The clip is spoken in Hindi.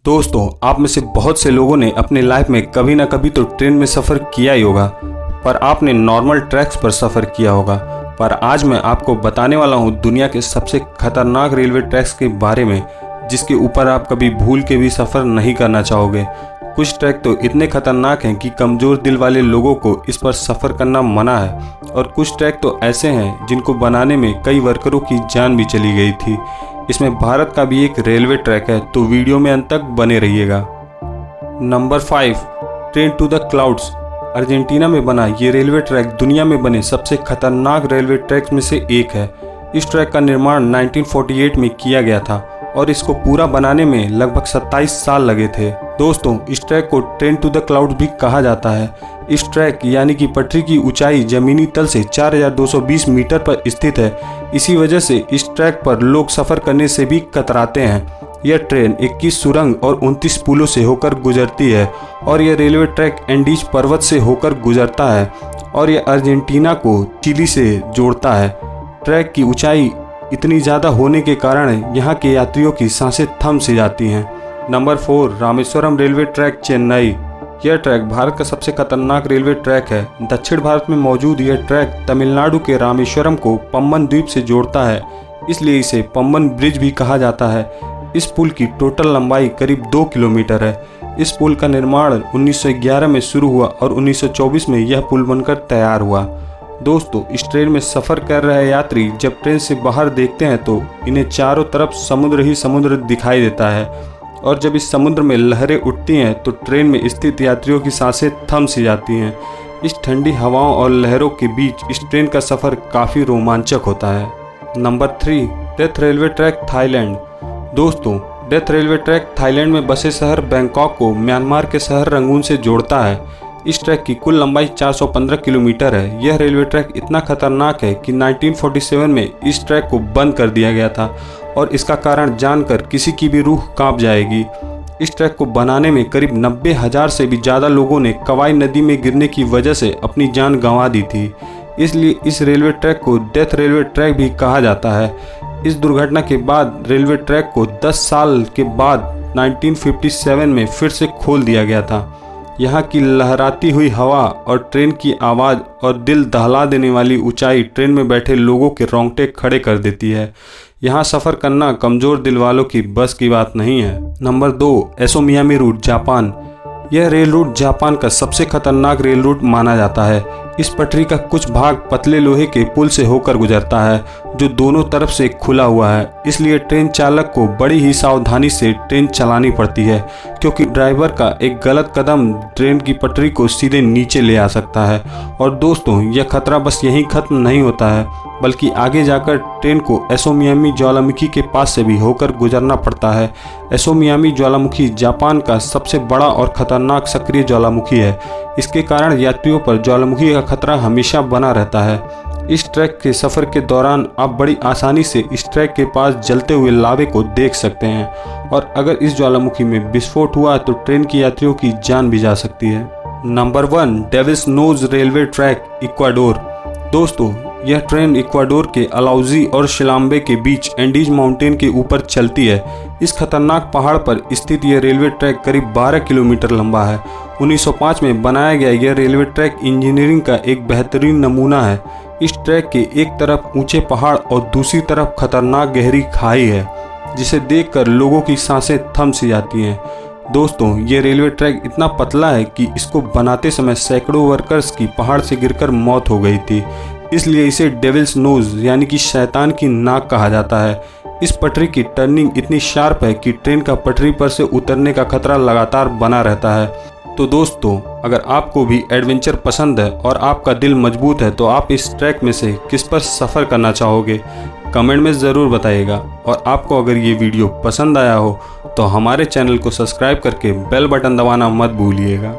दोस्तों, आप में से बहुत से लोगों ने अपने लाइफ में कभी ना कभी तो ट्रेन में सफ़र किया ही होगा, पर आपने नॉर्मल ट्रैक्स पर सफ़र किया होगा। पर आज मैं आपको बताने वाला हूँ दुनिया के सबसे खतरनाक रेलवे ट्रैक्स के बारे में, जिसके ऊपर आप कभी भूल के भी सफ़र नहीं करना चाहोगे। कुछ ट्रैक तो इतने खतरनाक हैं कि कमज़ोर दिल वाले लोगों को इस पर सफ़र करना मना है, और कुछ ट्रैक तो ऐसे हैं जिनको बनाने में कई वर्करों की जान भी चली गई थी। इसमें भारत का भी एक रेलवे ट्रैक है, तो वीडियो में अंत तक बने रहिएगा। Number 5, train to the clouds. Argentina में बना ये रेलवे ट्रैक दुनिया में बने सबसे खतरनाक रेलवे ट्रैक में से एक है। इस ट्रैक का निर्माण 1948 में किया गया था और इसको पूरा बनाने में लगभग 27 साल लगे थे। दोस्तों, इस ट्रैक को ट्रेन टू द क्लाउड्स भी कहा जाता है। इस ट्रैक यानी कि पटरी की ऊंचाई जमीनी तल से 4220 मीटर पर स्थित है। इसी वजह से इस ट्रैक पर लोग सफ़र करने से भी कतराते हैं। यह ट्रेन 21 सुरंग और 29 पुलों से होकर गुजरती है, और यह रेलवे ट्रैक एंडीज पर्वत से होकर गुजरता है, और यह अर्जेंटीना को चिली से जोड़ता है। ट्रैक की ऊंचाई इतनी ज़्यादा होने के कारण यहाँ के यात्रियों की सांसें थम सी जाती हैं। Number 4, Rameswaram railway track, Chennai. यह ट्रैक भारत का सबसे खतरनाक रेलवे ट्रैक है। दक्षिण भारत में मौजूद यह ट्रैक तमिलनाडु के रामेश्वरम को पम्बन द्वीप से जोड़ता है, इसलिए इसे पम्बन ब्रिज भी कहा जाता है। इस पुल की टोटल लंबाई करीब 2 किलोमीटर है। इस पुल का निर्माण 1911 में शुरू हुआ और 1924 में यह पुल बनकर तैयार हुआ। दोस्तों, इस ट्रेन में सफ़र कर रहे यात्री जब ट्रेन से बाहर देखते हैं तो इन्हें चारों तरफ समुद्र ही समुद्र दिखाई देता है, और जब इस समुद्र में लहरें उठती हैं तो ट्रेन में स्थित यात्रियों की सांसें थम सी जाती हैं। इस ठंडी हवाओं और लहरों के बीच इस ट्रेन का सफ़र काफ़ी रोमांचक होता है। Number 3, death railway track, Thailand. दोस्तों, डेथ रेलवे ट्रैक थाईलैंड में बसे शहर बैंकॉक को म्यांमार के शहर रंगून से जोड़ता है। इस ट्रैक की कुल लंबाई 415 किलोमीटर है। यह रेलवे ट्रैक इतना खतरनाक है कि 1947 में इस ट्रैक को बंद कर दिया गया था, और इसका कारण जानकर किसी की भी रूह कांप जाएगी। इस ट्रैक को बनाने में करीब 90,000 से भी ज़्यादा लोगों ने कवाई नदी में गिरने की वजह से अपनी जान गंवा दी थी, इसलिए इस रेलवे ट्रैक को डेथ रेलवे ट्रैक भी कहा जाता है। इस दुर्घटना के बाद रेलवे ट्रैक को 10 साल के बाद 1957 में फिर से खोल दिया गया था। यहाँ की लहराती हुई हवा और ट्रेन की आवाज़ और दिल दहला देने वाली ऊंचाई ट्रेन में बैठे लोगों के रोंगटे खड़े कर देती है। यहाँ सफ़र करना कमज़ोर दिल वालों की बस की बात नहीं है। नंबर 2, एसो मियामी रूट, जापान। यह रेल रूट जापान का सबसे खतरनाक रेल रूट माना जाता है। इस पटरी का कुछ भाग पतले लोहे के पुल से होकर गुजरता है, जो दोनों तरफ से खुला हुआ है। इसलिए ट्रेन चालक को बड़ी ही सावधानी से ट्रेन चलानी पड़ती है, क्योंकि ड्राइवर का एक गलत कदम ट्रेन की पटरी को सीधे नीचे ले आ सकता है। और दोस्तों, यह खतरा बस यहीं खत्म नहीं होता है, बल्कि आगे जाकर ट्रेन को एसो मियामी ज्वालामुखी के पास से भी होकर गुजरना पड़ता है। एसो मियामी ज्वालामुखी जापान का सबसे बड़ा और खतरनाक सक्रिय ज्वालामुखी है। इसके कारण यात्रियों पर ज्वालामुखी का खतरा हमेशा बना रहता है। इस ट्रैक के सफ़र के दौरान आप बड़ी आसानी से इस ट्रैक के पास जलते हुए लावे को देख सकते हैं, और अगर इस ज्वालामुखी में विस्फोट हुआ तो ट्रेन के यात्रियों की जान भी जा सकती है। Number 1, devil's nose railway track, Ecuador. दोस्तों, यह ट्रेन इक्वाडोर के अलाउजी और शिलाम्बे के बीच एंडीज माउंटेन के ऊपर चलती है। इस खतरनाक पहाड़ पर स्थित यह रेलवे ट्रैक करीब 12 किलोमीटर लंबा है। 1905 में बनाया गया यह रेलवे ट्रैक इंजीनियरिंग का एक बेहतरीन नमूना है। इस ट्रैक के एक तरफ ऊंचे पहाड़ और दूसरी तरफ खतरनाक गहरी खाई है, जिसे देखकर लोगों की सांसें थम सी जाती हैं। दोस्तों, ये रेलवे ट्रैक इतना पतला है कि इसको बनाते समय सैकड़ों वर्कर्स की पहाड़ से गिरकर मौत हो गई थी, इसलिए इसे डेविल्स नोज यानी कि शैतान की नाक कहा जाता है। इस पटरी की टर्निंग इतनी शार्प है कि ट्रेन का पटरी पर से उतरने का खतरा लगातार बना रहता है। तो दोस्तों, अगर आपको भी एडवेंचर पसंद है और आपका दिल मजबूत है, तो आप इस ट्रैक में से किस पर सफ़र करना चाहोगे, कमेंट में ज़रूर बताइएगा। और आपको अगर ये वीडियो पसंद आया हो तो हमारे चैनल को सब्सक्राइब करके बेल बटन दबाना मत भूलिएगा।